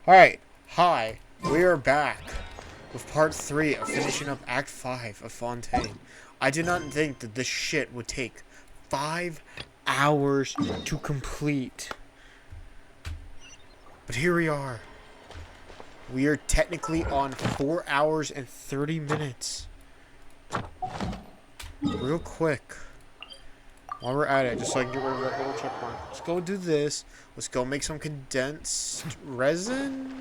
Alright, hi. We are back with part 3 of finishing up Act 5 of Fontaine. I did not think that this shit would take 5 hours to complete. But here we are. We are technically on 4 hours and 30 minutes. Real quick. While we're at it, just so I can get rid of that little check mark. Let's go do this. Let's go make some condensed resin.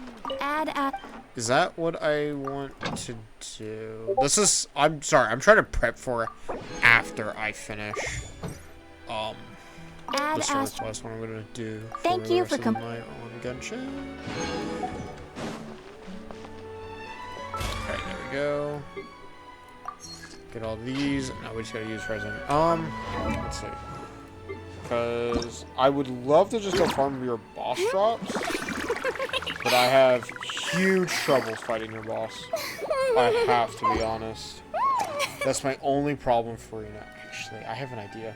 Is that what I want to do? This is, I'm sorry, I'm trying to prep for after I finish the sword quest, what I'm gonna do for Thank the you rest for of my own Genshin. Alright, there we go. Get all these. Now we just gotta use resin. Let's see. Because I would love to just go farm your boss drops, but I have huge troubles fighting your boss. I have to be honest. That's my only problem for you now. Actually, I have an idea.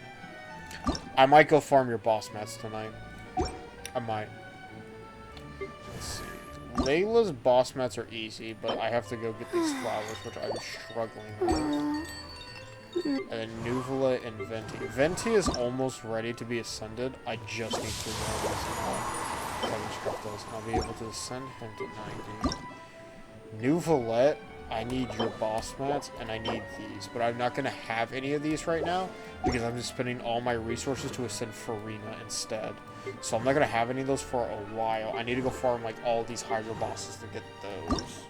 I might go farm your boss mats tonight. I might. Let's see. Layla's boss mats are easy, but I have to go get these flowers, which I'm struggling with. And then Nuvola and Venti. Venti is almost ready to be ascended. I just need 2 more of these now. So I can scrap those, and I'll be able to ascend him to 90. Nuvolette, I need your boss mats, and I need these. But I'm not going to have any of these right now, because I'm just spending all my resources to ascend Farina instead. So I'm not going to have any of those for a while. I need to go farm, like, all these Hydra bosses to get those.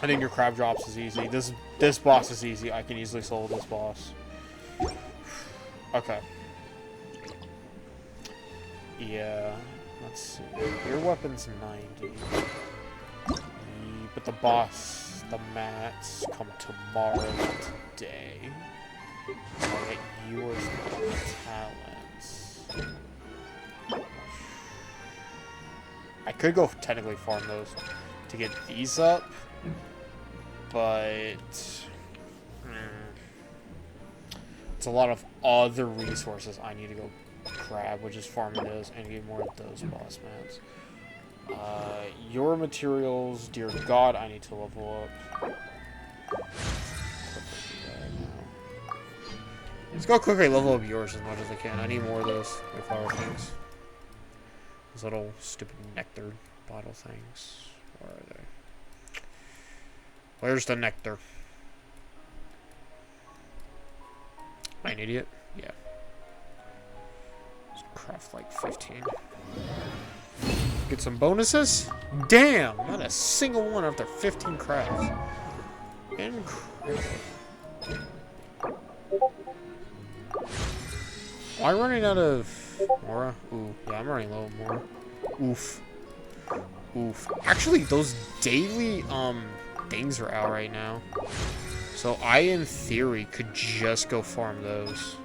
I think your crab drops is easy. This boss is easy. I can easily solo this boss. Okay. Yeah. Let's see. Your weapon's 90. But the boss, the mats, come tomorrow, not today. I'll get yours talents. I could go technically farm those to get these up. But it's a lot of other resources I need to go grab, which is farming those and get more of those boss mats. Your materials, dear God, I need to level up. Let's go quickly level up yours as much as I can. I need more of those flower things. Those little stupid nectar bottle things. Where are they? Where's the nectar? Am I an idiot? Yeah. Let's craft like 15. Get some bonuses? Damn! Not a single one after 15 crafts. Incredible. Am I running out of Mora? Ooh, yeah, I'm running low on Mora. Oof. Oof. Actually, those daily, things are out right now. So I, in theory, could just go farm those.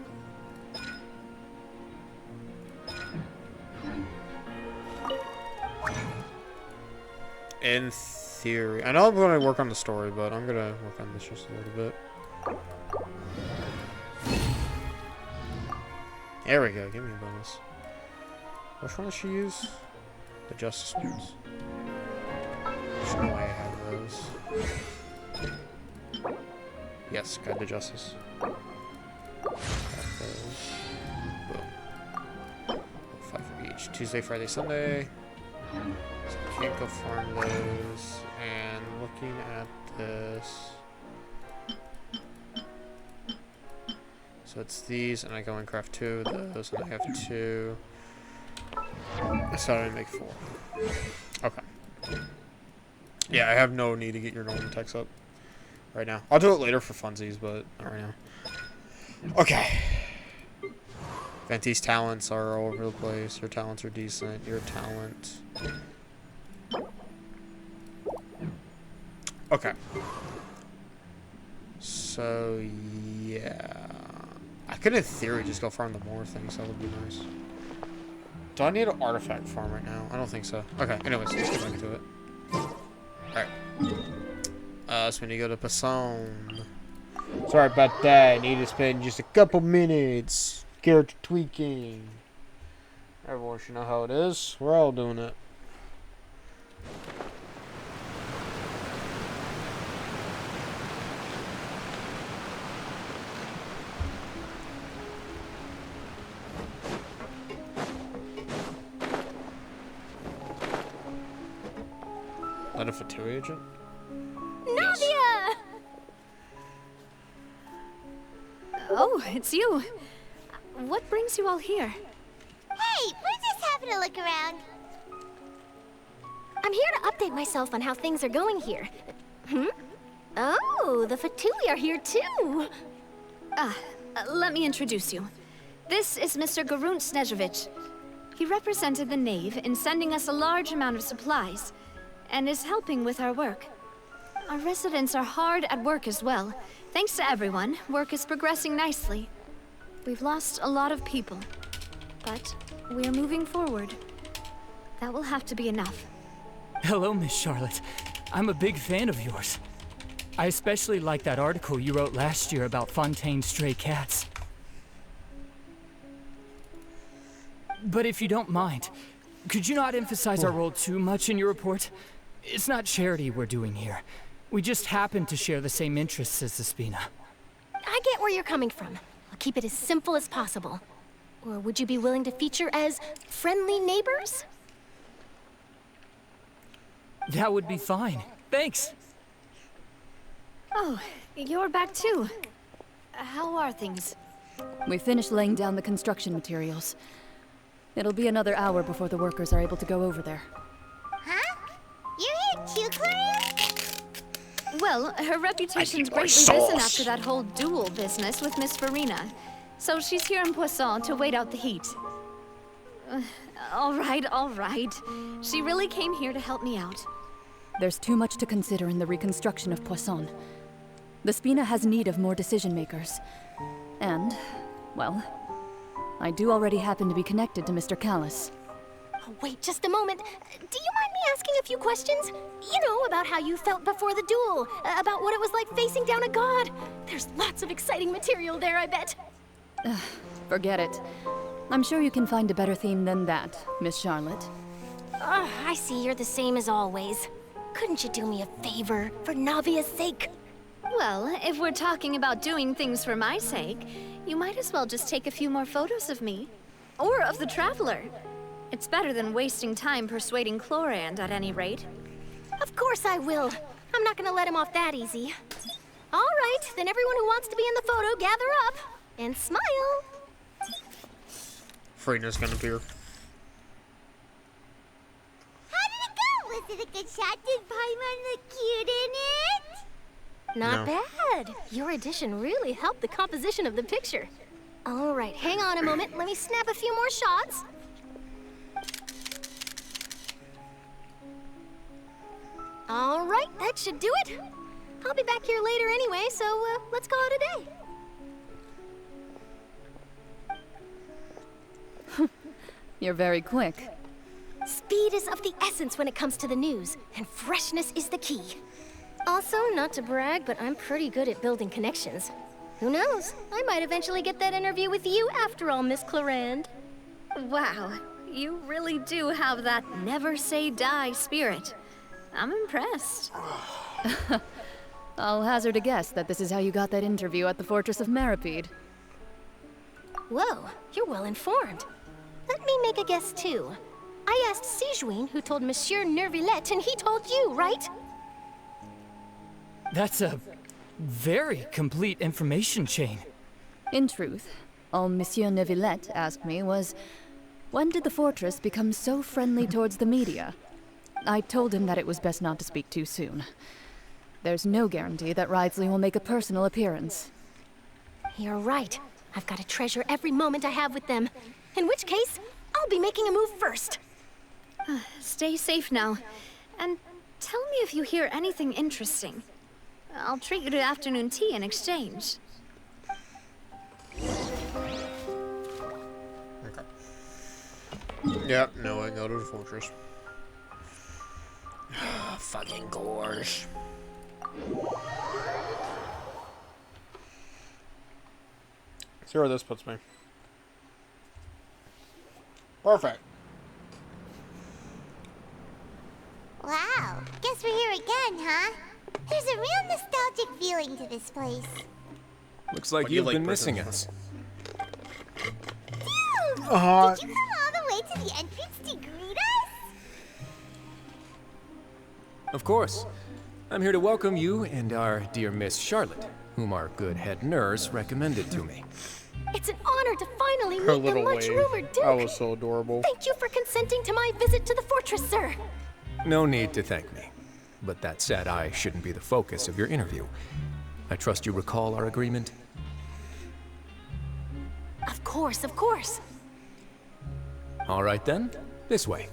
In theory. I know I'm going to work on the story, but I'm going to work on this just a little bit. There we go. Give me a bonus. Which one does she use? The Justice ones. There's no way I have those. Yes, got the Justice. Got those. Boom. 5 for each. Tuesday, Friday, Sunday. So I can't go farm those. And looking at this. So it's these, and I go and craft 2 of those, and I have 2. So I make 4. Okay. Yeah, I have no need to get your normal techs up right now. I'll do it later for funsies, but not right now. Okay. Venti's talents are all over the place. Your talents are decent. Your talent. Okay. So, yeah. I could, in theory, just go farm the more things. That would be nice. Do I need an artifact farm right now? I don't think so. Okay, anyways, let's get back into it. Alright. So we need to go to Passon. Sorry about that. I need to spend just a couple minutes character tweaking. Everyone should know how it is. We're all doing it. Let a Fatu agent? Nadia! Yes. Oh, it's you. What brings you all here? Hey, we're just having a look around. I'm here to update myself on how things are going here. Oh, the Fatui are here too. Let me introduce you. This is Mr. Garunt Snežević. He represented the Knave in sending us a large amount of supplies, and is helping with our work. Our residents are hard at work as well. Thanks to everyone, work is progressing nicely. We've lost a lot of people, but we're moving forward. That will have to be enough. Hello, Miss Charlotte. I'm a big fan of yours. I especially like that article you wrote last year about Fontaine's stray cats. But if you don't mind, could you not emphasize our role too much in your report? It's not charity we're doing here. We just happen to share the same interests as the Spina. I get where you're coming from. I'll keep it as simple as possible. Or would you be willing to feature as friendly neighbors? That would be fine. Thanks. Oh, you're back too. How are things? We finished laying down the construction materials. It'll be another hour before the workers are able to go over there. Huh? You're here too, Clarion? Well, her reputation's greatly risen after that whole duel business with Miss Farina. So she's here in Poisson to wait out the heat. All right. She really came here to help me out. There's too much to consider in the reconstruction of Poisson. The Spina has need of more decision-makers. And, well, I do already happen to be connected to Mr. Callis. Oh, wait just a moment. Do you mind me asking a few questions? You know, about how you felt before the duel, about what it was like facing down a god. There's lots of exciting material there, I bet. Forget it. I'm sure you can find a better theme than that, Miss Charlotte. I see you're the same as always. Couldn't you do me a favor, for Navia's sake? Well, if we're talking about doing things for my sake, you might as well just take a few more photos of me. Or of the Traveler. It's better than wasting time persuading Chlorand at any rate. Of course I will. I'm not gonna let him off that easy. All right, then everyone who wants to be in the photo, gather up. And smile. Farina's gonna appear. How did it go? Was it a good shot? Did Paimon look cute in it? Not No. bad. Your addition really helped the composition of the picture. All right, hang on a moment. Let me snap a few more shots. All right, that should do it. I'll be back here later anyway, so let's call it a day. You're very quick. Speed is of the essence when it comes to the news, and freshness is the key. Also, not to brag, but I'm pretty good at building connections. Who knows? I might eventually get that interview with you after all, Miss Chlorand. Wow, you really do have that never say die spirit. I'm impressed. I'll hazard a guess that this is how you got that interview at the Fortress of Meripede. Whoa, you're well informed. Let me make a guess too. I asked Sijuin, who told Monsieur Nervillet, and he told you, right? That's a very complete information chain. In truth, all Monsieur Neuvillette asked me was, when did the fortress become so friendly towards the media? I told him that it was best not to speak too soon. There's no guarantee that Ridesley will make a personal appearance. You're right. I've got to treasure every moment I have with them. In which case, I'll be making a move first. Stay safe now. And tell me if you hear anything interesting. I'll treat you to afternoon tea in exchange. Okay. Yep, no, I go to the fortress. Fucking gores. See where this puts me. Perfect. Wow, guess we're here again, huh? There's a real nostalgic feeling to this place. Looks like What do you you've like been missing personally? us. Dude! Uh-huh. Did you come all the way to the entrance to greet us? Of course. I'm here to welcome you and our dear Miss Charlotte, whom our good head nurse recommended to me. It's an honor to finally Her meet the little much-rumored wave. Duke. That was so adorable. Thank you for consenting to my visit to the fortress, sir. No need to thank me. But that said, I shouldn't be the focus of your interview. I trust you recall our agreement? Of course, of course. All right then, this way.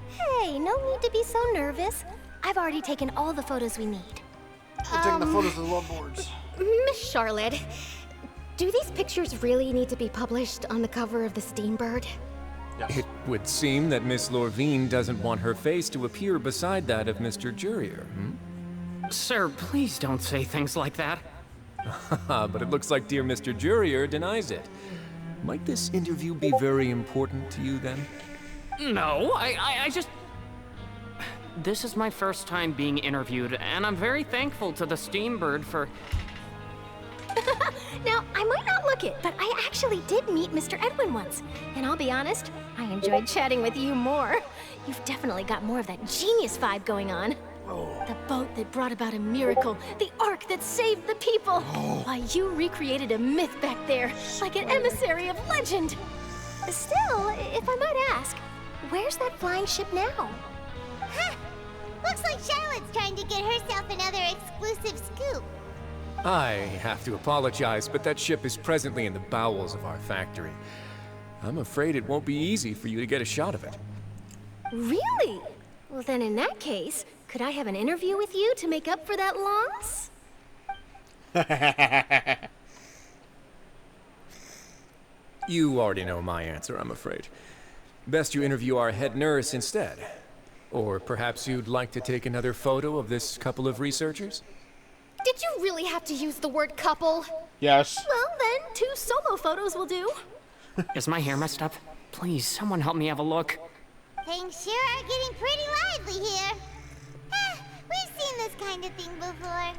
Hey, no need to be so nervous. I've already taken all the photos we need. We're taking the photos of the loveboards. Miss Charlotte, do these pictures really need to be published on the cover of the Steambird? It would seem that Miss Lorvine doesn't want her face to appear beside that of Mr. Jurier, Sir, please don't say things like that. But it looks like dear Mr. Jurier denies it. Might this interview be very important to you then? No, I just... This is my first time being interviewed, and I'm very thankful to the Steambird for... Now, I might not look it, but I actually did meet Mr. Edwin once. And I'll be honest, I enjoyed chatting with you more. You've definitely got more of that genius vibe going on. The boat that brought about a miracle, the ark that saved the people. Why, you recreated a myth back there, like an emissary of legend. Still, if I might ask, where's that flying ship now? Huh. Looks like Charlotte's trying to get herself another exclusive scoop. I have to apologize, but that ship is presently in the bowels of our factory. I'm afraid it won't be easy for you to get a shot of it. Really? Well, then in that case, could I have an interview with you to make up for that loss? You already know my answer, I'm afraid. Best you interview our head nurse instead. Or perhaps you'd like to take another photo of this couple of researchers? Did you really have to use the word couple? Yes. Well, then, 2 solo photos will do. Is my hair messed up? Please, someone help me have a look. Things sure are getting pretty lively here. We've seen this kind of thing before.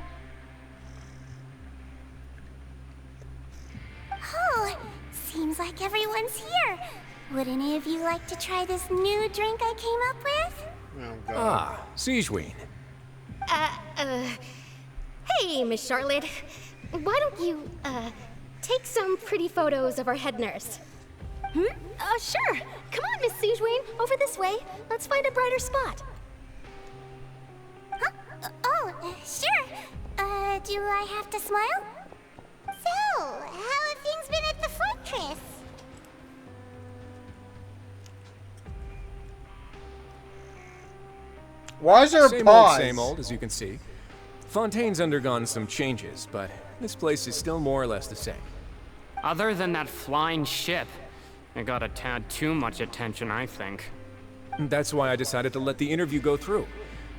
Oh, seems like everyone's here. Would any of you like to try this new drink I came up with? Oh, God. Ah, Siegeween. Hey, Miss Charlotte. Why don't you, take some pretty photos of our head nurse? Sure. Come on, Miss Siegeween. Over this way. Let's find a brighter spot. Huh? Sure. Do I have to smile? So, how have things been at the fortress? Why is there a Same pause? same old, as you can see. Fontaine's undergone some changes, but this place is still more or less the same. Other than that flying ship, it got a tad too much attention, I think. That's why I decided to let the interview go through.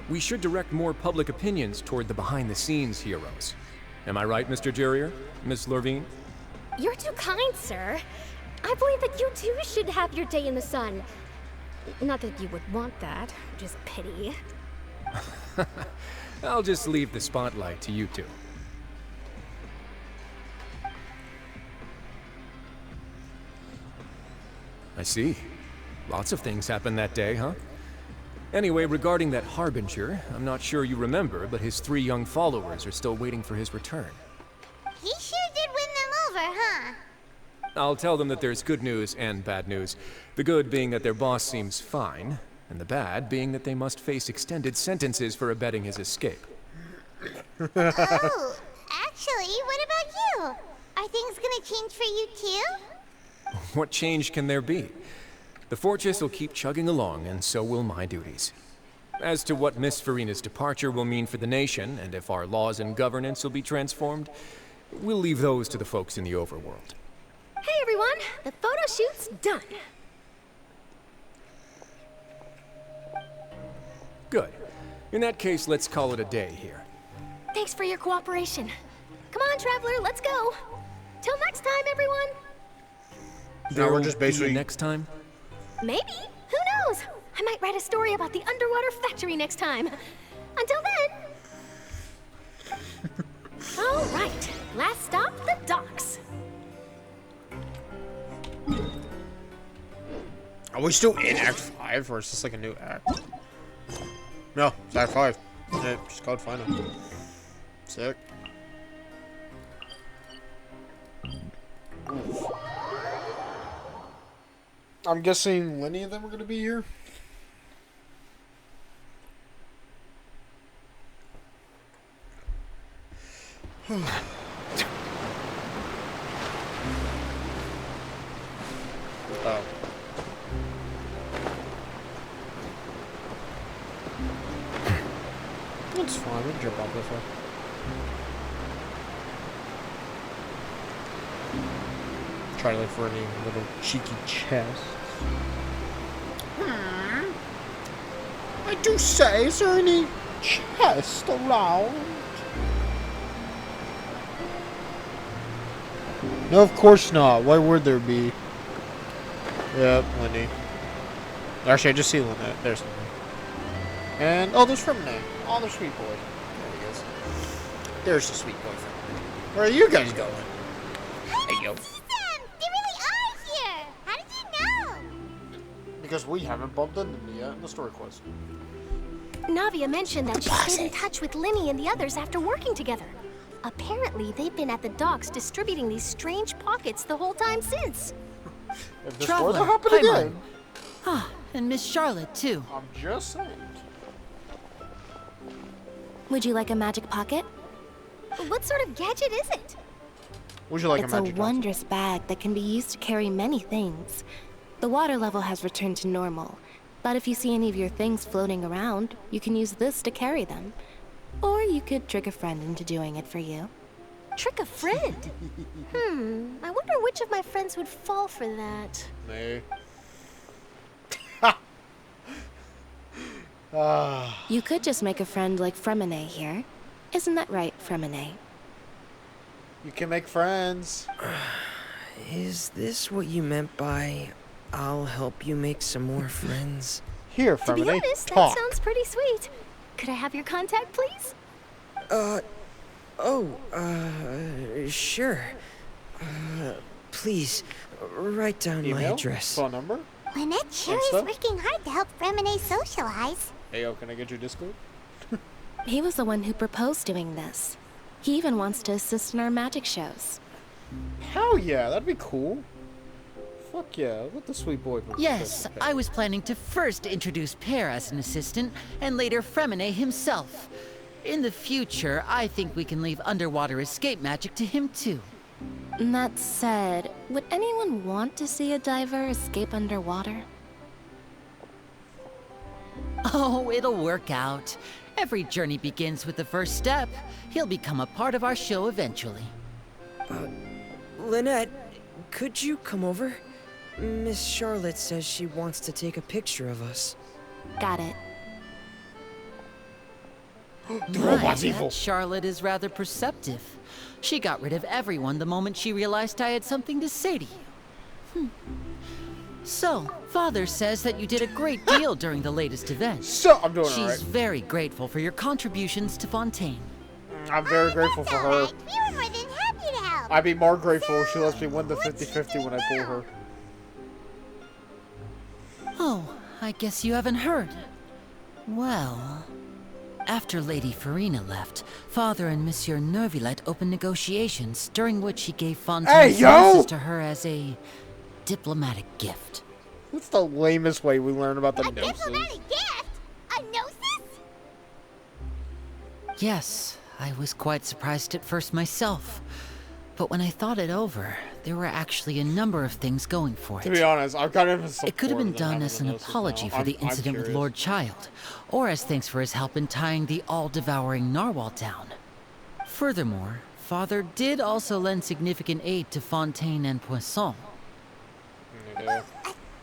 We should direct more public opinions toward the behind-the-scenes heroes. Am I right, Mr. Jurier? Miss Lorvine? You're too kind, sir. I believe that you too should have your day in the sun. Not that you would want that, just pity. I'll just leave the spotlight to you two. I see. Lots of things happened that day, huh? Anyway, regarding that Harbinger, I'm not sure you remember, but his 3 young followers are still waiting for his return. He sure did win them over, huh? I'll tell them that there's good news and bad news. The good being that their boss seems fine, and the bad being that they must face extended sentences for abetting his escape. Oh, actually, what about you? Are things gonna change for you too? What change can there be? The fortress will keep chugging along, and so will my duties. As to what Miss Farina's departure will mean for the nation, and if our laws and governance will be transformed, we'll leave those to the folks in the overworld. Hey, everyone. The photo shoot's done. Good. In that case, let's call it a day here. Thanks for your cooperation. Come on, Traveler, let's go. Till next time, everyone. Now we're just Be a basically next time? Maybe. Who knows? I might write a story about the underwater factory next time. Until then. All right. Last stop, the we still in Act 5, or is this like a new act? No, it's Act 5. Yeah, just called Final. Sick. Oof. I'm guessing Lenny and them are gonna be here. Oh. That's fine, we can jump out this way. Try to look for any little cheeky chests. I do say, is there any chest around? No, of course not. Why would there be? Yep, Lenny. Actually, I just see Lynette. There's Lenny. And, oh, there's Fremine. Oh, the sweet boy. There he is. There's the sweet boy Fremine. Where are you guys going? Hey, yo. They really are here! How did you know? Because we haven't bumped into them yet in the story quest. Navia mentioned that she stayed in touch with Linny and the others after working together. Apparently, they've been at the docks distributing these strange pockets the whole time since. If this Traveler, were to happen hi, again, Martin. Ah, and Miss Charlotte, too. I'm just saying. Would you like a magic pocket? What sort of gadget is it? Would you like It's a a magic wondrous bag that can be used to carry many things. The water level has returned to normal, but if you see any of your things floating around, you can use this to carry them. Or you could trick a friend into doing it for you. Trick a friend? I wonder which of my friends would fall for that. Me. You could just make a friend like Fremine here. Isn't that right, Fremine? You can make friends. Is this what you meant by I'll help you make some more friends? Here, To be Fremine, honest, that talk. sounds pretty sweet. Could I have your contact, please? Sure. Please, write down my Email? address. Phone number? Lynette sure is Insta? working hard to help Fremine socialize. Hey, yo, can I get your Discord? He was the one who proposed doing this. He even wants to assist in our magic shows. Hell yeah, that'd be cool. Fuck yeah, let the sweet boy. Yes, I was planning to first introduce Pear as an assistant, and later Fremine himself. In the future, I think we can leave underwater escape magic to him too. That said, would anyone want to see a diver escape underwater? Oh, it'll work out. Every journey begins with the first step. He'll become a part of our show eventually. Lynette, could you come over? Miss Charlotte says she wants to take a picture of us. Got it. The robot's evil. That Charlotte is rather perceptive. She got rid of everyone the moment she realized I had something to say to you. So, Father says that you did a great deal during the latest event. So, I'm doing She's alright. very grateful for your contributions to Fontaine. I'm very grateful for her. Alright, we were more than happy to help. I'd be more grateful if she lets me win the 50-50 when I pull her. Oh, I guess you haven't heard. Well, after Lady Farina left, Father and Monsieur Neuvillette opened negotiations, during which he gave Fontaine's yo! gnosis to her as a diplomatic gift. That's the lamest way we learn about the A gnosis. diplomatic gift? A gnosis? Yes, I was quite surprised at first myself. But when I thought it over, there were actually a number of things going for To it. be honest, I've kind of It could have been done as an apology for the incident with Lord Child, or as thanks for his help in tying the all-devouring narwhal down. Furthermore, Father did also lend significant aid to Fontaine and Poisson. Yeah.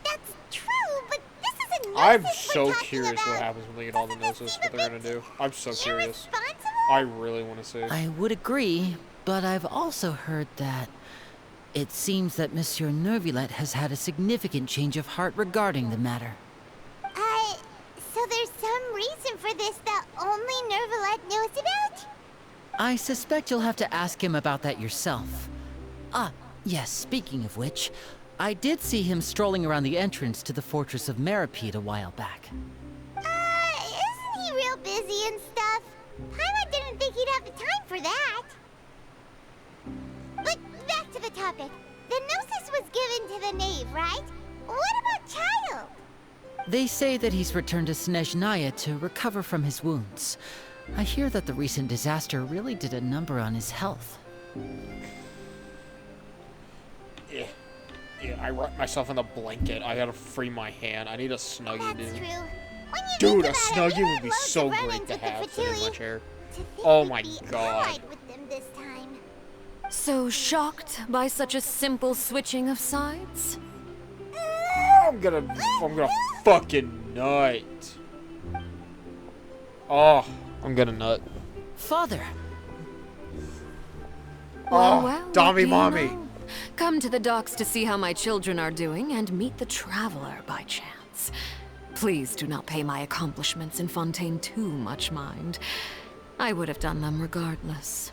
That's true, but this is a gnosis I'm we're so talking curious what about. happens when they get all the Doesn't that gnosis, seem what a they're gonna bit do. I'm so curious. irresponsible? I really want to see. I would agree, but I've also heard that it seems that Monsieur Neuvillette has had a significant change of heart regarding the matter. So there's some reason for this that only Neuvillette knows about? I suspect you'll have to ask him about that yourself. Ah, yes, speaking of which, I did see him strolling around the entrance to the fortress of Meripede a while back. Isn't he real busy and stuff? Paimon didn't think he'd have the time for that. But back to the topic. The Gnosis was given to the knave, right? What about Child? They say that he's returned to Snezhnaya to recover from his wounds. I hear that the recent disaster really did a number on his health. Yeah, I wrapped myself in a blanket. I gotta free my hand. I need a Snuggie, That's dude. true. Dude, a Snuggie would be so great to have sitting in my chair. Oh my god. With them this time. So shocked by such a simple switching of sides? I'm gonna fucking nut. Oh, I'm gonna nut. Father! Oh, Dommy Mommy. Come to the docks to see how my children are doing and meet the traveler by chance. Please do not pay my accomplishments in Fontaine too much mind. I would have done them regardless.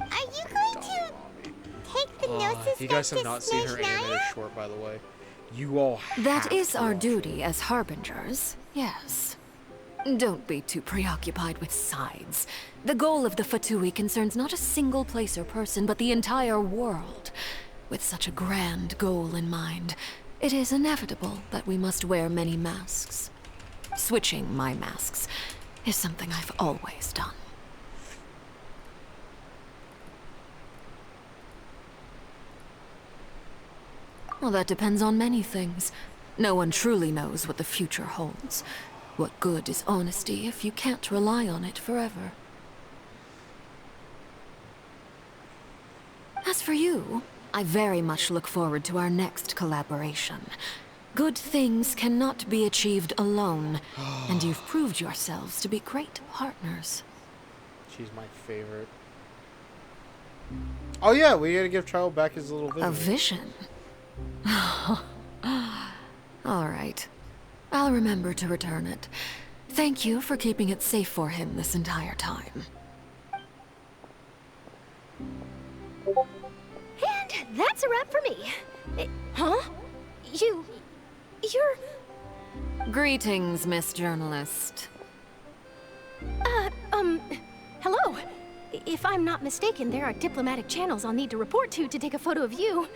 Are you going to take the Gnosis You guys back have to not seen her animated Snezhnaya? short, by the way. You all have That is to our watch duty as harbingers, yes. Don't be too preoccupied with sides. The goal of the Fatui concerns not a single place or person, but the entire world. With such a grand goal in mind, it is inevitable that we must wear many masks. Switching my masks is something I've always done. Well, that depends on many things. No one truly knows what the future holds. What good is honesty if you can't rely on it forever? As for you, I very much look forward to our next collaboration. Good things cannot be achieved alone, and you've proved yourselves to be great partners. She's my favorite. Oh yeah, we gotta give Child back his little vision. A vision? All right. I'll remember to return it. Thank you for keeping it safe for him this entire time. And that's a wrap for me. Huh? You're... Greetings, Miss Journalist. Hello. If I'm not mistaken, there are diplomatic channels I'll need to report to take a photo of you.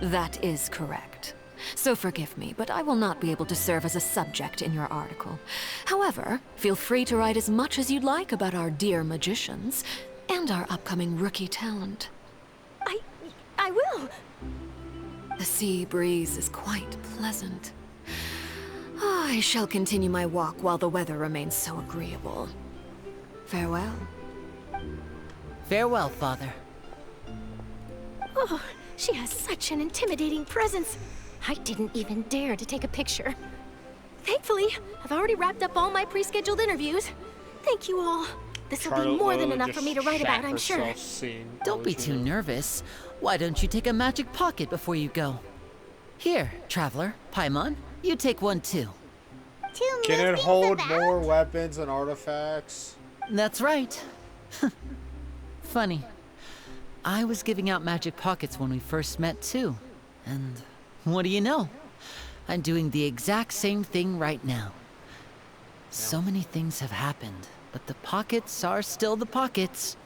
That is correct. So forgive me, but I will not be able to serve as a subject in your article. However, feel free to write as much as you'd like about our dear magicians and our upcoming rookie talent. I will. The sea breeze is quite pleasant. I shall continue my walk while the weather remains so agreeable. Farewell. Farewell, Father. Oh, she has such an intimidating presence. I didn't even dare to take a picture. Thankfully, I've already wrapped up all my pre-scheduled interviews. Thank you all. This will be more than enough for me to write about, I'm sure. Don't be too nervous. Why don't you take a magic pocket before you go? Here, Traveler, Paimon, you take one too. Can it hold more weapons and artifacts? That's right. Funny. I was giving out magic pockets when we first met too. And what do you know? I'm doing the exact same thing right now. So many things have happened, but the pockets are still the pockets.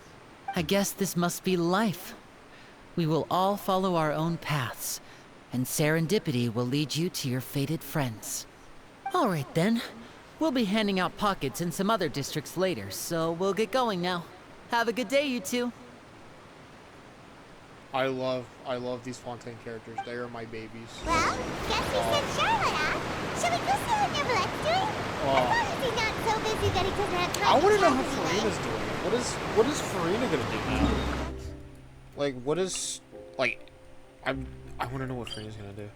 I guess this must be life. We will all follow our own paths, and serendipity will lead you to your fated friends. All right then. We'll be handing out pockets in some other districts later, so we'll get going now. Have a good day, you two. I love these Fontaine characters. They are my babies. Well, guess we sent Charlotte out. Shall we go see what Neverlette's doing? As long as he's not so busy that he doesn't have time I to want to know chat how anyway. Farina's doing. What is Farina gonna do now? Like, what is like? I want to know what Farina's gonna do.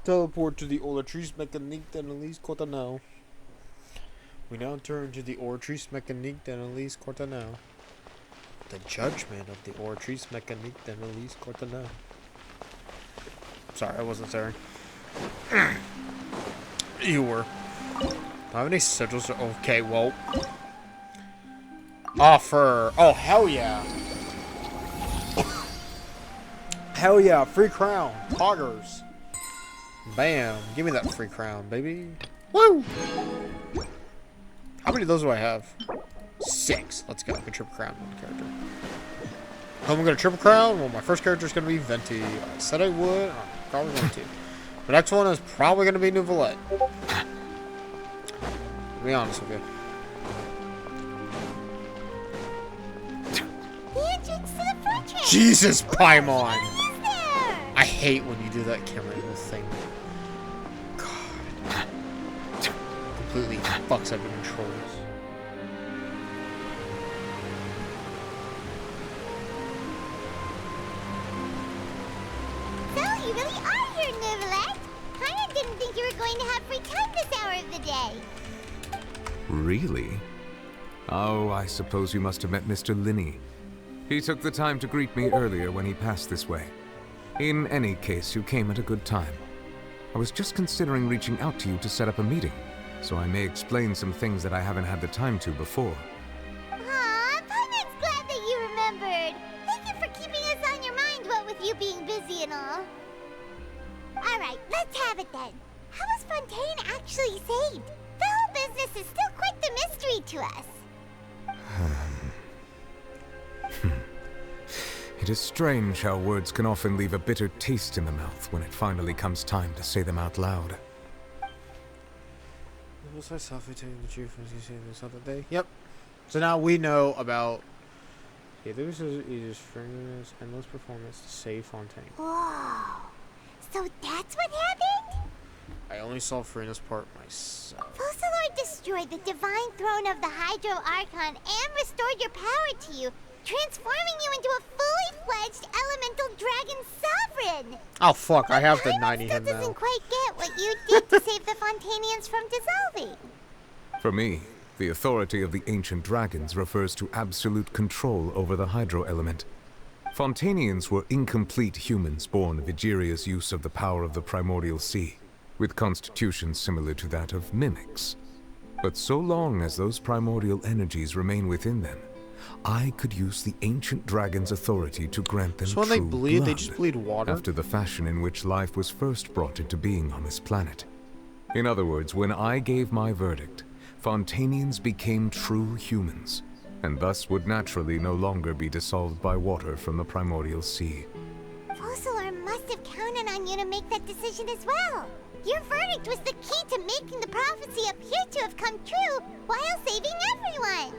Teleport to the Oratrice Mécanique d'Analyse Cortanel. We now turn to the Oratrice Mécanique d'Analyse Cortanel. The judgment of the Oratrice Mécanique d'Analyse Cortanel. Sorry, I wasn't staring. You were. Do I have any sigils? Okay, well. Offer. Oh, hell yeah. Hell yeah, free crown. Poggers. Bam. Give me that free crown, baby. Woo! How many of those do I have? 6. Let's go. Good triple crown one character. How am I going to triple crown? Well, my first character is going to be Venti. I said I would. I'm probably going to. The next one is probably going to be Nouvellette. To be honest with you. Jesus, Paimon! I hate when you do that camera angle thing. God. Completely fucks up your controls. So, you really are here, Nouvellette. Paimon didn't think you were going to have free time this hour of the day. Really? Oh, I suppose you must have met Mr. Linney. He took the time to greet me earlier when he passed this way. In any case, you came at a good time. I was just considering reaching out to you to set up a meeting, so I may explain some things that I haven't had the time to before. Aw, Paimon's glad that you remembered. Thank you for keeping us on your mind, what with you being busy and all. Alright, let's have it then. How was Fontaine actually saved? The whole business is still quite the mystery to us. It is strange how words can often leave a bitter taste in the mouth when it finally comes time to say them out loud. Was I self-taking the truth as you say this other day? Yep. So now we know about... Yeah, this is Furnace endless performance to save Fontaine. Whoa. So that's what happened? I only saw Furnace part myself. Focalor destroyed the divine throne of the Hydro Archon and restored your power to you, transforming you into a fully fledged elemental dragon sovereign. Oh fuck, I have to Paimon 90 still him now. doesn't quite get what you did to save the Fontanians from dissolving. For me, the authority of the ancient dragons refers to absolute control over the hydro element. Fontanians were incomplete humans born of Egeria's use of the power of the primordial sea, with constitutions similar to that of mimics. But so long as those primordial energies remain within them, I could use the ancient dragon's authority to grant them So when true they bleed, blood, they just bleed water? after the fashion in which life was first brought into being on this planet. In other words, when I gave my verdict, Fontanians became true humans, and thus would naturally no longer be dissolved by water from the primordial sea. Focalor must have counted on you to make that decision as well. Your verdict was the key to making the prophecy appear to have come true while saving everyone.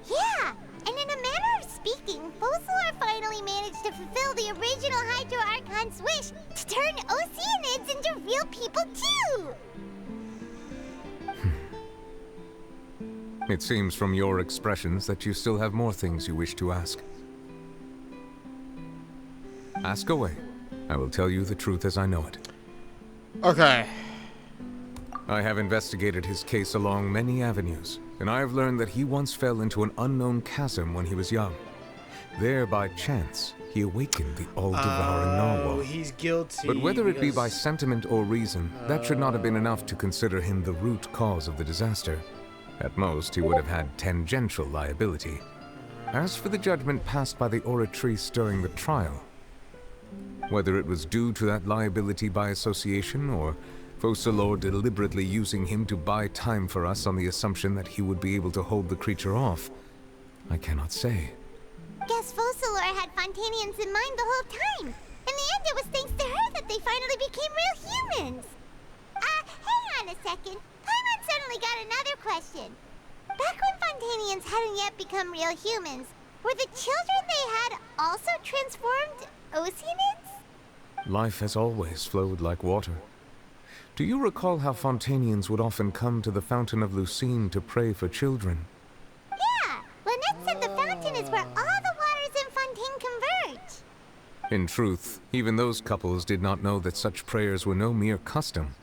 Yeah, and in a manner of speaking, Focalor finally managed to fulfill the original Hydro Archon's wish to turn Oceanids into real people too! It seems from your expressions that you still have more things you wish to ask. Ask away. I will tell you the truth as I know it. Okay. I have investigated his case along many avenues, and I have learned that he once fell into an unknown chasm when he was young. There, by chance, he awakened the all-devouring narwhal. He's guilty. But whether it be by sentiment or reason, that should not have been enough to consider him the root cause of the disaster. At most, he would have had tangential liability. As for the judgment passed by the Oratrice during the trial, whether it was due to that liability by association, or Focalor deliberately using him to buy time for us on the assumption that he would be able to hold the creature off, I cannot say. Guess Focalor had Fontanians in mind the whole time. In the end, it was thanks to her that they finally became real humans. Hang on a second. Paimon suddenly got another question. Back when Fontanians hadn't yet become real humans, were the children they had also transformed Oceanids? Life has always flowed like water. Do you recall how Fontanians would often come to the Fountain of Lucine to pray for children? Yeah, Lynette said the fountain is where all the waters in Fontaine converge. In truth, even those couples did not know that such prayers were no mere custom,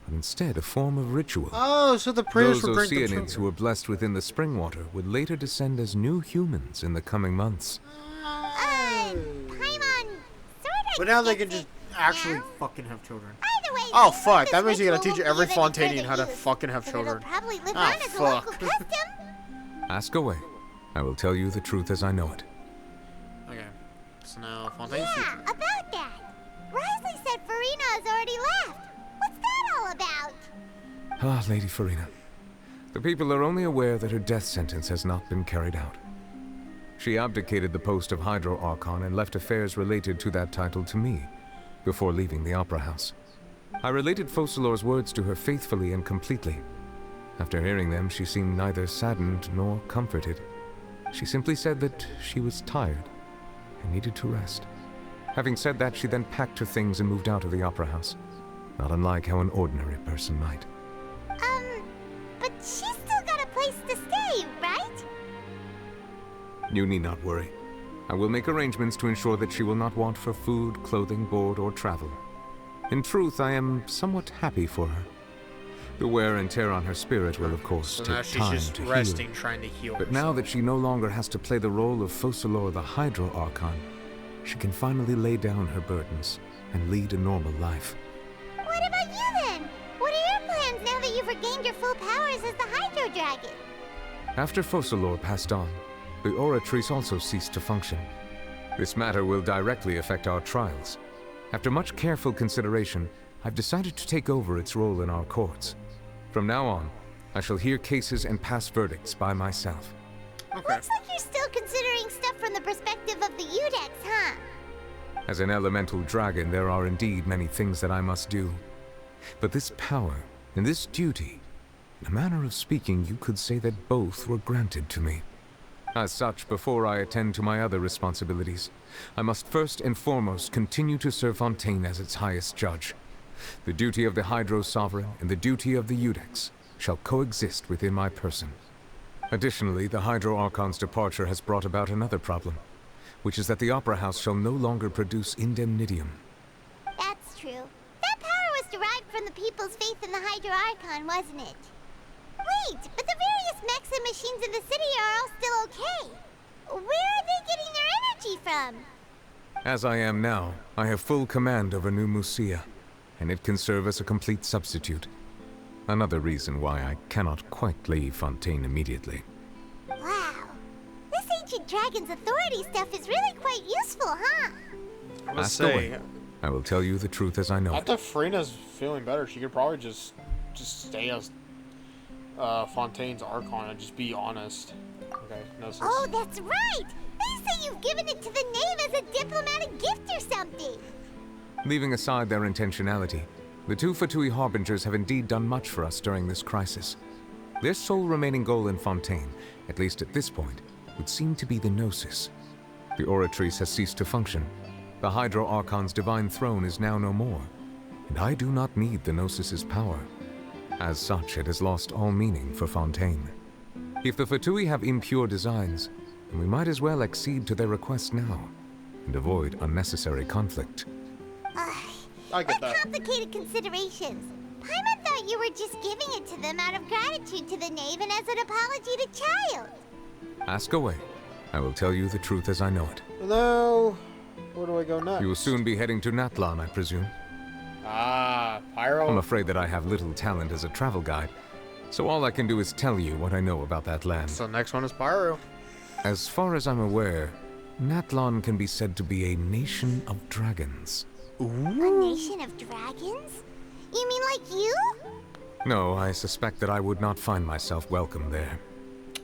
but instead a form of ritual. Oh, so the prayers Those were great. Oceanids who were blessed within the spring water would later descend as new humans in the coming months. Paimon sorta But now they can gets just it actually now. fucking have children. Either way, Oh some fuck, of that this means you gotta ritual teach won't every be of any Fontanian further how to use, fucking have but children. It'll probably live Ah, on as a fuck. local custom. Ask away. I will tell you the truth as I know it. Okay. So now Fontaine's Yeah, about that. Ah, Lady Farina. The people are only aware that her death sentence has not been carried out. She abdicated the post of Hydro Archon and left affairs related to that title to me, before leaving the Opera House. I related Focalor's words to her faithfully and completely. After hearing them, she seemed neither saddened nor comforted. She simply said that she was tired and needed to rest. Having said that, she then packed her things and moved out of the Opera House, not unlike how an ordinary person might. But she's still got a place to stay, right? You need not worry. I will make arrangements to ensure that she will not want for food, clothing, board, or travel. In truth, I am somewhat happy for her. The wear and tear on her spirit will, of course, So take now she's time just to resting, heal. trying to heal But now that she no longer has to play the role of Focalor the Hydro Archon, she can finally lay down her burdens and lead a normal life. What about you then? What are your plans now that you've regained your full powers as the Hydro Dragon? After Focalor passed on, the Oratrice also ceased to function. This matter will directly affect our trials. After much careful consideration, I've decided to take over its role in our courts. From now on, I shall hear cases and pass verdicts by myself. Okay. Looks like you're still considering stuff from the perspective of the Udex, huh? As an elemental dragon, there are indeed many things that I must do. But this power and this duty, in a manner of speaking, you could say that both were granted to me. As such, before I attend to my other responsibilities, I must first and foremost continue to serve Fontaine as its highest judge. The duty of the Hydro Sovereign and the duty of the Udex shall coexist within my person. Additionally, the Hydro Archon's departure has brought about another problem, which is that the Opera House shall no longer produce indemnitium. That's true. That power was derived from the people's faith in the Hydro Archon, wasn't it? Wait, but the various mechs and machines in the city are all still okay. Where are they getting their energy from? As I am now, I have full command over New Musia, and it can serve as a complete substitute. Another reason why I cannot quite leave Fontaine immediately. Wow. This ancient dragon's authority stuff is really quite useful, huh? I must Ask say, away. I will tell you the truth as I know it. after Farina's feeling better, she could probably just stay as Fontaine's Archon and just be honest. Okay, no sense. Oh, that's right! They say you've given it to the knave as a diplomatic gift or something! Leaving aside their intentionality, the two Fatui Harbingers have indeed done much for us during this crisis. Their sole remaining goal in Fontaine, at least at this point, would seem to be the Gnosis. The Oratrice has ceased to function. The Hydro Archon's divine throne is now no more, and I do not need the Gnosis's power. As such, it has lost all meaning for Fontaine. If the Fatui have impure designs, then we might as well accede to their request now, and avoid unnecessary conflict. I get What that. complicated considerations. Paimon thought you were just giving it to them out of gratitude to the knave and as an apology to Child. Ask away. I will tell you the truth as I know it. Now, where do I go next? You will soon be heading to Natlan, I presume. Ah, Pyro. I'm afraid that I have little talent as a travel guide, so all I can do is tell you what I know about that land. So next one is Pyro. As far as I'm aware, Natlan can be said to be a nation of dragons. A nation of dragons? You mean like you? No, I suspect that I would not find myself welcome there.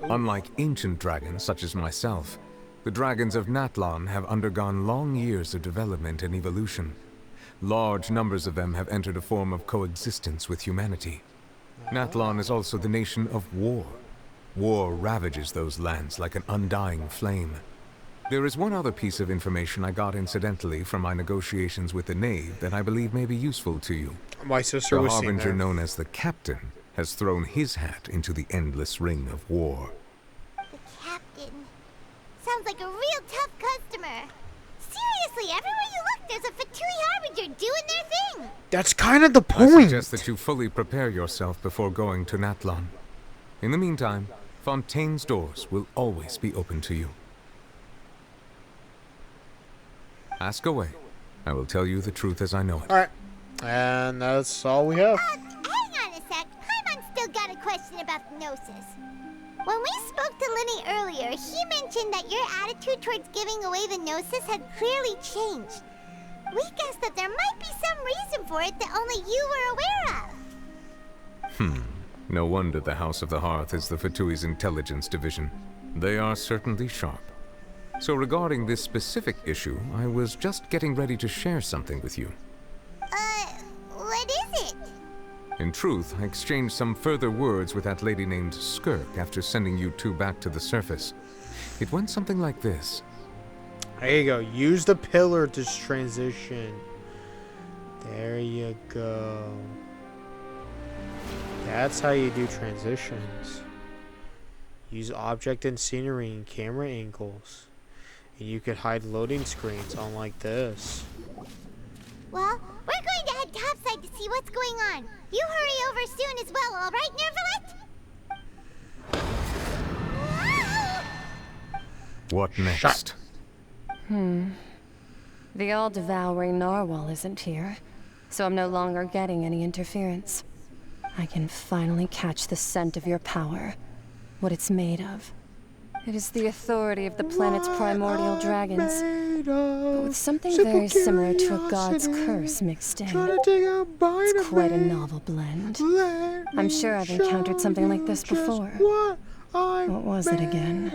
Unlike ancient dragons such as myself, the dragons of Natlan have undergone long years of development and evolution. Large numbers of them have entered a form of coexistence with humanity. Natlan is also the nation of war. War ravages those lands like an undying flame. There is one other piece of information I got incidentally from my negotiations with the knave that I believe may be useful to you. My sister The was seen Harbinger there. known as the Captain has thrown his hat into the endless ring of war. The captain. Sounds like a real tough customer. Seriously, everywhere you look, there's a Fatui Harbinger doing their thing. That's kind of the I point. suggest that you fully prepare yourself before going to Natlan. In the meantime, Fontaine's doors will always be open to you. Ask away. I will tell you the truth as I know it. Alright. And that's all we have. Hang on a sec. Paimon's still got a question about the Gnosis. When we spoke to Linny earlier, he mentioned that your attitude towards giving away the Gnosis had clearly changed. We guessed that there might be some reason for it that only you were aware of. No wonder the House of the Hearth is the Fatui's intelligence division. They are certainly sharp. So regarding this specific issue, I was just getting ready to share something with you. What is it? In truth, I exchanged some further words with that lady named Skirk after sending you two back to the surface. It went something like this. There you go. Use the pillar to transition. There you go. That's how you do transitions. Use object and scenery and camera angles. And you could hide loading screens unlike this. Well, we're going to head topside to see what's going on. You hurry over soon as well, all right, Nervalet? What next? The all-devouring narwhal isn't here, so I'm no longer getting any interference. I can finally catch the scent of your power, what it's made of. It is the authority of the planet's primordial dragons, but with something very similar to a god's curse mixed in. It's quite a novel blend. I'm sure I've encountered something like this before. What was it again?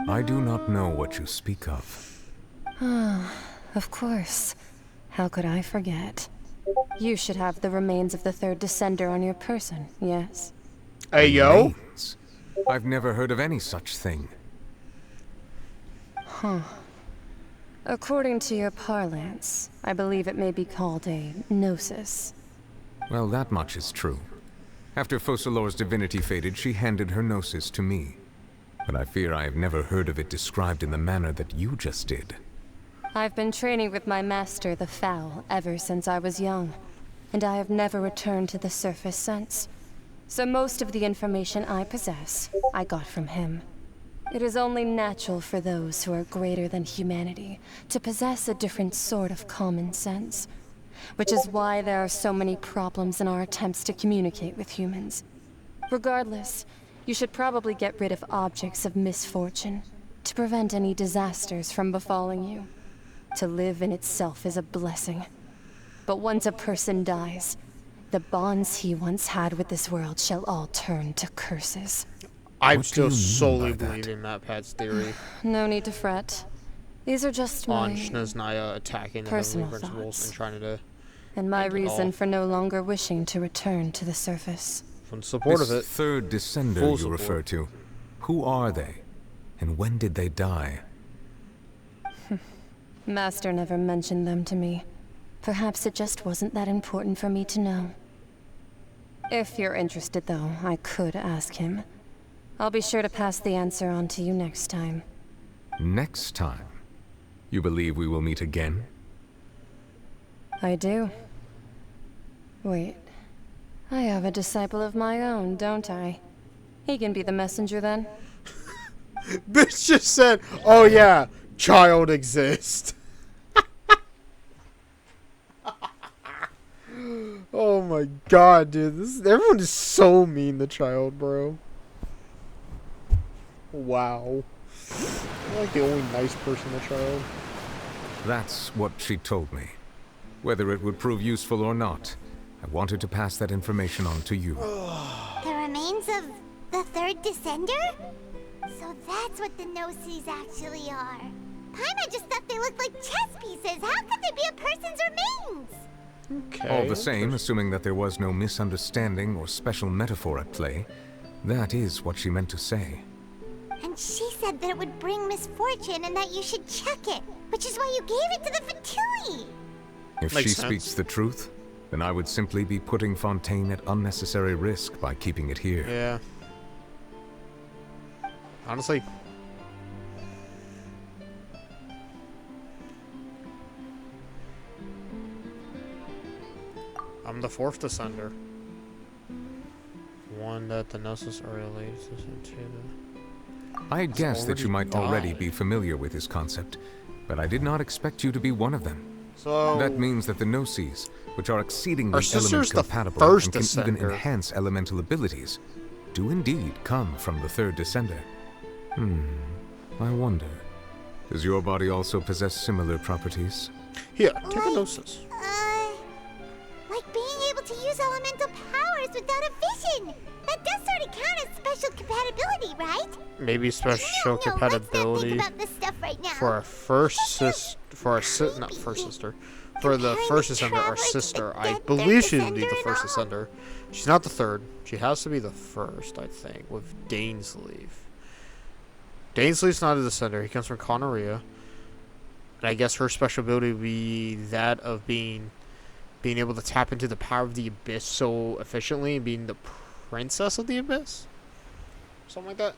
I do not know what you speak of. Of course. How could I forget? You should have the remains of the third descender on your person, yes? Hey, yo. Remains? I've never heard of any such thing. According to your parlance, I believe it may be called a gnosis. Well, that much is true. After Focalor's divinity faded, she handed her gnosis to me. But I fear I have never heard of it described in the manner that you just did. I've been training with my master, the Foul, ever since I was young, and I have never returned to the surface since. So most of the information I possess, I got from him. It is only natural for those who are greater than humanity to possess a different sort of common sense, which is why there are so many problems in our attempts to communicate with humans. Regardless, you should probably get rid of objects of misfortune to prevent any disasters from befalling you. To live in itself is a blessing. But once a person dies, the bonds he once had with this world shall all turn to curses. I'm still solely believing that Pat's theory. No need to fret. These are just my on Snaznaya attacking the personal Heavenly Principles thoughts. and trying to and my end it reason all. for no longer wishing to return to the surface. From support This of it. third descender Full you support. refer to, who are they? And when did they die? Master never mentioned them to me. Perhaps it just wasn't that important for me to know. If you're interested, though, I could ask him. I'll be sure to pass the answer on to you next time. Next time? You believe we will meet again? I do. Wait. I have a disciple of my own, don't I? He can be the messenger then. Bitch just said, oh yeah, child exists. Oh my god, dude. Everyone is so mean to child, bro. Wow. I'm like the only nice person to child. That's what she told me. Whether it would prove useful or not, I wanted to pass that information on to you. The remains of the third descender? So that's what the Gnosis actually are. Paimon just thought they looked like chess pieces. How could they be a person's remains? Okay. All the same, assuming that there was no misunderstanding or special metaphor at play, that is what she meant to say. And she said that it would bring misfortune and that you should check it, which is why you gave it to the Fatui. If Makes she sense. speaks the truth, then I would simply be putting Fontaine at unnecessary risk by keeping it here. Yeah. Honestly. I'm the fourth descender. One that the Gnosis are related to the... I had guessed that you might already died. be familiar with his concept, but I did not expect you to be one of them. So... That means that the Gnosis, which are exceedingly Our sister's element the compatible first and can even descender. enhance elemental abilities, do indeed come from the third descender. I wonder, does your body also possess similar properties? Here, take a Gnosis. Like being able to use elemental powers without a vision. That That does sort of count as special compatibility, right? Maybe special No, let's not compatibility think about this stuff right now. for our first sister, not first sister, for the first ascender, our sister. I believe she would be the first ascender. She's not the third. She has to be the first, I think, with Dainsleif. Dainsleif's not a descender. He comes from Conaria. And I guess her special ability would be that of being able to tap into the power of the Abyss so efficiently and being the Princess of the Abyss? Something like that?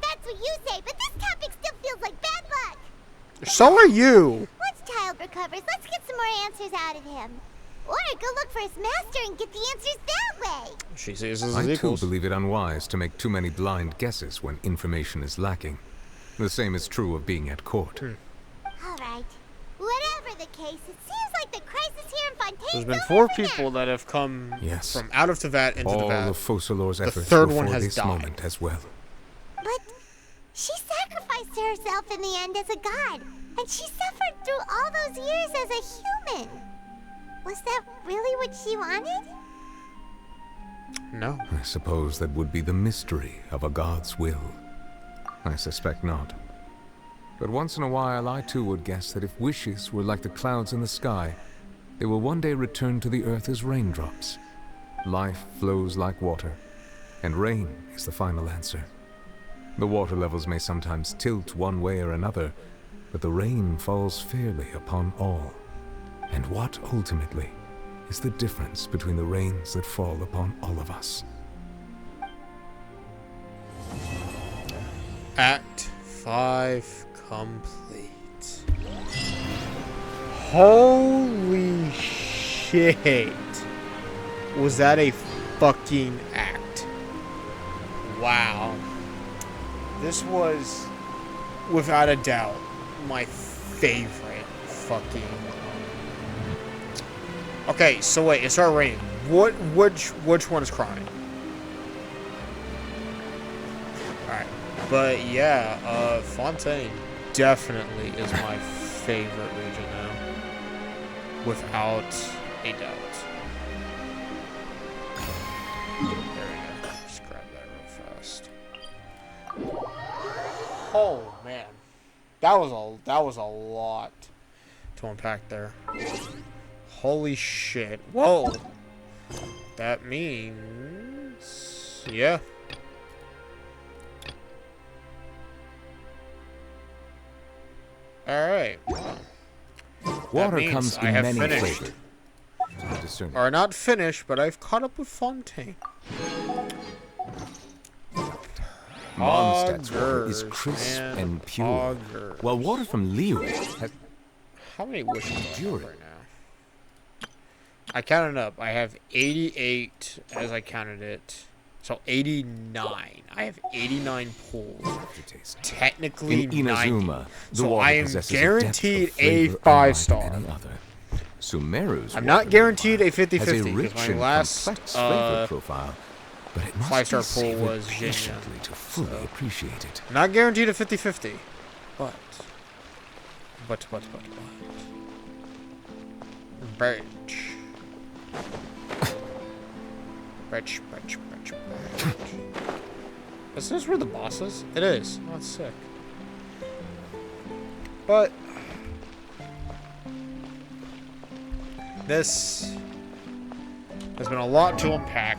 That's what you say, but this topic still feels like bad luck. So are you! Once Child recovers, let's get some more answers out of him. Or go look for his master and get the answers that way. She sees us as I equals. too believe it unwise to make too many blind guesses when information is lacking. The same is true of being at court. Alright. Whatever the case, it seems like the crisis here in Fontaine. There's been 4 people that have come from out of Tevat into all Tevat. of Focalor's The efforts third were one for has this died. moment as well. But she sacrificed herself in the end as a god, and she suffered through all those years as a human. Was that really what she wanted? No. I suppose that would be the mystery of a god's will. I suspect not. But once in a while, I too would guess that if wishes were like the clouds in the sky, they will one day return to the earth as raindrops. Life flows like water, and rain is the final answer. The water levels may sometimes tilt one way or another, but the rain falls fairly upon all. And what, ultimately, is the difference between the rains that fall upon all of us? Act 5 complete. Holy shit. Was that a fucking act? Wow. This was, without a doubt, my favorite fucking... Okay, so wait, it started raining. Which one is crying? Alright. But yeah, Fontaine definitely is my favorite region now. Without a doubt. There we go. Just grab that real fast. Oh man. That was a lot to unpack there. Holy shit. Whoa. That means... yeah. Alright. Water comes in many finished. flavors. Or not finished, but I've caught up with Fontaine. Mondstadt's water is crisp and pure, while water from Liyue has... How many wishes do I have right now? I counted up. I have 88 as I counted it. So 89. I have 89 pulls. Technically in Inazuma, 90. the So water I am possesses guaranteed a, a depth of 5-star. any other. Sumeru's I'm water, not guaranteed a meanwhile, 50-50 has a because rich my and last complex flavor profile, but it must 5-star be pull savored was Genshin. patiently to fully appreciate it. Not guaranteed a 50-50. But. Birch. Birch. Is this where the boss is? It is. Oh, that's sick. But this has been a lot to unpack.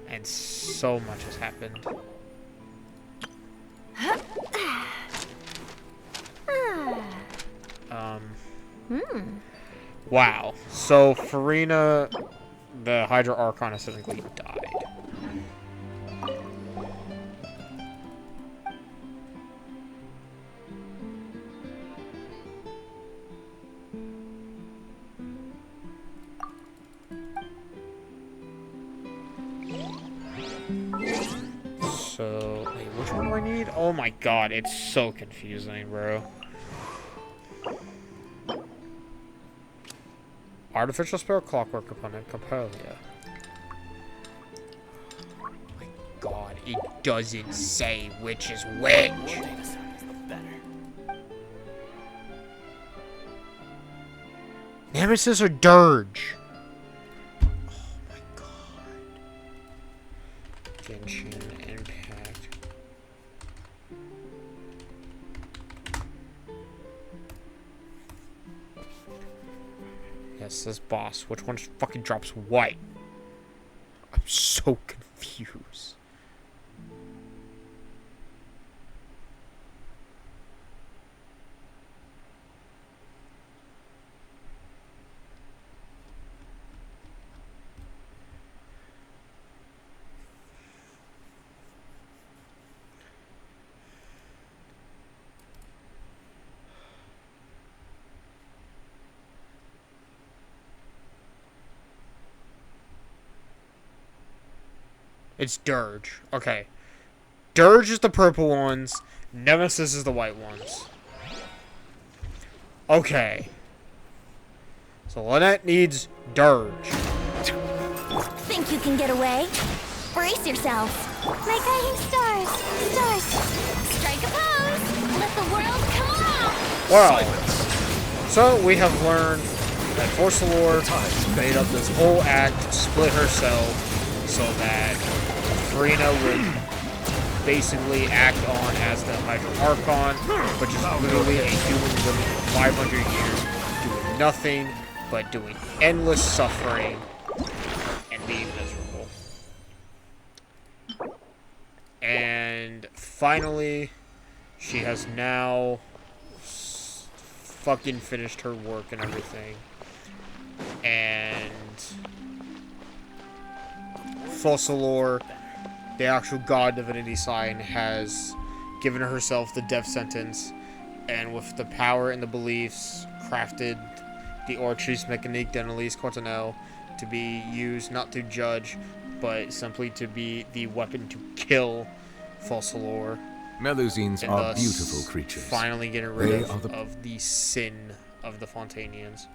And so much has happened. Wow. So Farina, the Hydra Archon, has technically died. So, wait, which one do I need? Oh my god, it's so confusing, bro. Artificial spell, clockwork component, Capelia. Oh my god, it doesn't say which is which. Nemesis or Dirge? impact. Yes, this boss. Which one fucking drops white? I'm so confused. It's Dirge. Okay. Dirge is the purple ones. Nemesis is the white ones. Okay. So Lynette needs Dirge. Think you can get away? Brace yourselves. My guiding stars. Stars. Strike a pose. Let the world come along. Well, so we have learned that Forcelor made up this whole act to split herself so that Farina would basically act on as the Hydro Archon, which is literally a human living for 500 years, doing nothing but doing endless suffering and being miserable. And finally, she has now fucking finished her work and everything. And Focalor, the actual god divinity sign, has given herself the death sentence, and with the power and the beliefs, crafted the Orchis Mécanique d'Annelise Cortanel to be used not to judge, but simply to be the weapon to kill Focalor. Melusines are beautiful creatures. Finally getting rid of the sin of the Fontanians,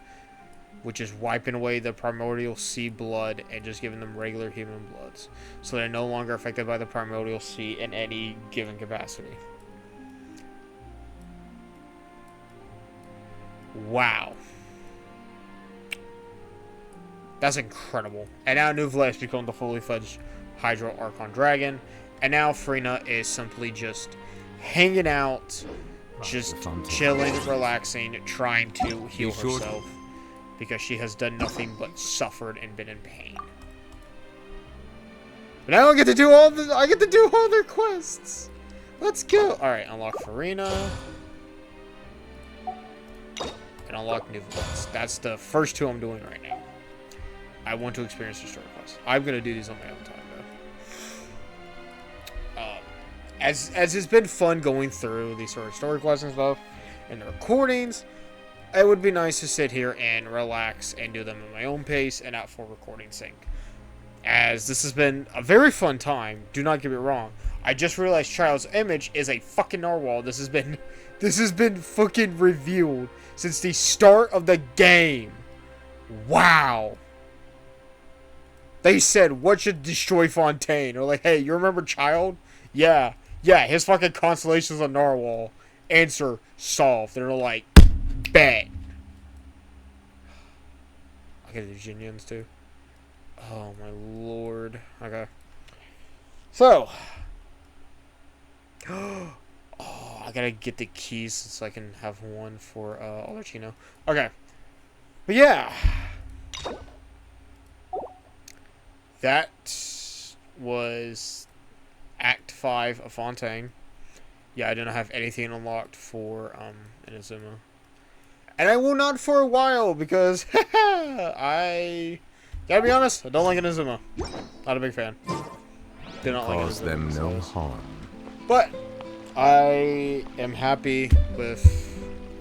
which is wiping away the primordial sea blood and just giving them regular human bloods, so they're no longer affected by the primordial sea in any given capacity. Wow. That's incredible. And now Nouvelle has become the fully fledged Hydro Archon Dragon, and now Farina is simply just hanging out, just chilling, relaxing, trying to heal herself. Because she has done nothing but suffered and been in pain. But now I get to do all their quests. Let's go. All right, unlock Farina and unlock Nouvelle. That's the first two I'm doing right now. I want to experience the story quests. I'm gonna do these on my own time though. As it's been fun going through these sort of story quests and stuff, and the recordings. It would be nice to sit here and relax and do them at my own pace and not for recording sync. As this has been a very fun time, do not get me wrong. I just realized Child's image is a fucking narwhal. This has been fucking revealed since the start of the game. Wow. They said, what should destroy Fontaine? Or like, hey, you remember Child? Yeah, his fucking constellation's a narwhal. Answer, solved. They're like, bet. I gotta do Jinians too. Oh my lord. Okay. So. Oh, I gotta get the keys so I can have one for Olarchino. Okay. But yeah. That was Act 5 of Fontaine. Yeah, I didn't have anything unlocked for Inazuma. And I will not for a while because I gotta be honest, I don't like Inazuma. Not a big fan. Do not like Cause them no harm. But I am happy with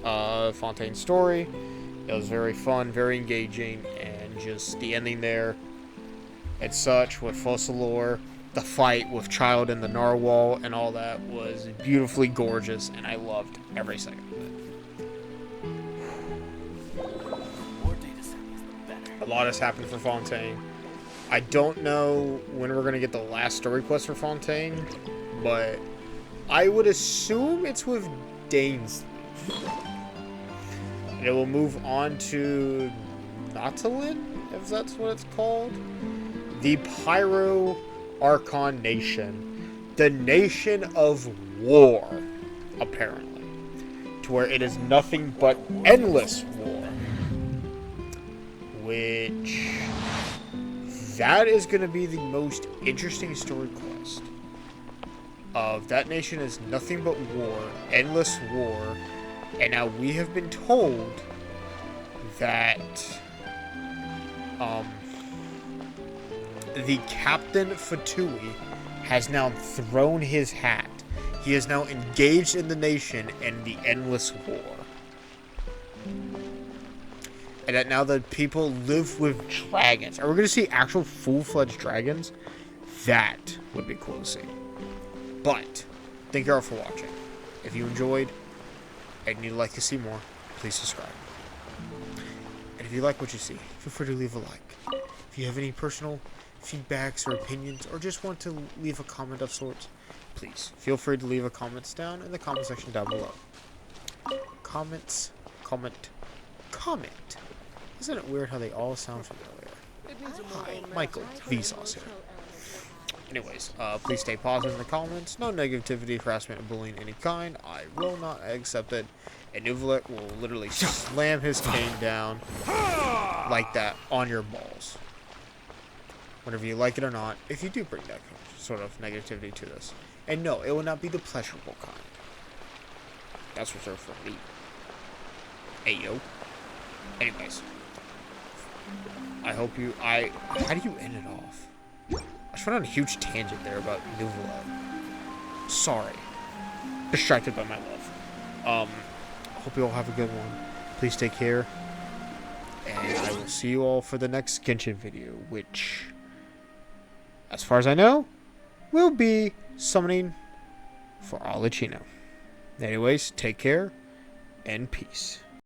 Fontaine's story. It was very fun, very engaging, and just the ending there and such with Focalor, the fight with Child and the Narwhal and all that was beautifully gorgeous, and I loved every second of it. A lot has happened for Fontaine. I don't know when we're going to get the last story quest for Fontaine, but I would assume it's with Dainsleif. And it will move on to Nautilin, if that's what it's called. The Pyro Archon Nation. the nation of war, apparently. To where it is nothing but endless war. Which... that is going to be the most interesting story quest. Of that nation is nothing but war, endless war, and now we have been told that the Captain Fatui has now thrown his hat. He is now engaged in the nation in the endless war. And that now the people live with dragons. Are we going to see actual full-fledged dragons? That would be cool to see. But, thank you all for watching. If you enjoyed and you'd like to see more, please subscribe. And if you like what you see, feel free to leave a like. If you have any personal feedbacks or opinions, or just want to leave a comment of sorts, please feel free to leave a comments down in the comment section down below. Comments, comment. Isn't it weird how they all sound familiar? Hi, Michael Vsauce here. Anyways, please stay positive in the comments. No negativity, harassment, or bullying any kind. I will not accept it. And Nuvalet will literally slam his cane down like that on your balls. Whether you like it or not, if you do bring that sort of negativity to this. And no, it will not be the pleasurable kind. That's reserved for me. Ayo. Anyways. I hope you... how do you end it off? I just went on a huge tangent there about Nuvalet. Sorry. Distracted by my love. Hope you all have a good one. Please take care. And I will see you all for the next Genshin video, which, as far as I know, will be summoning for Alicino. Anyways, take care, and peace.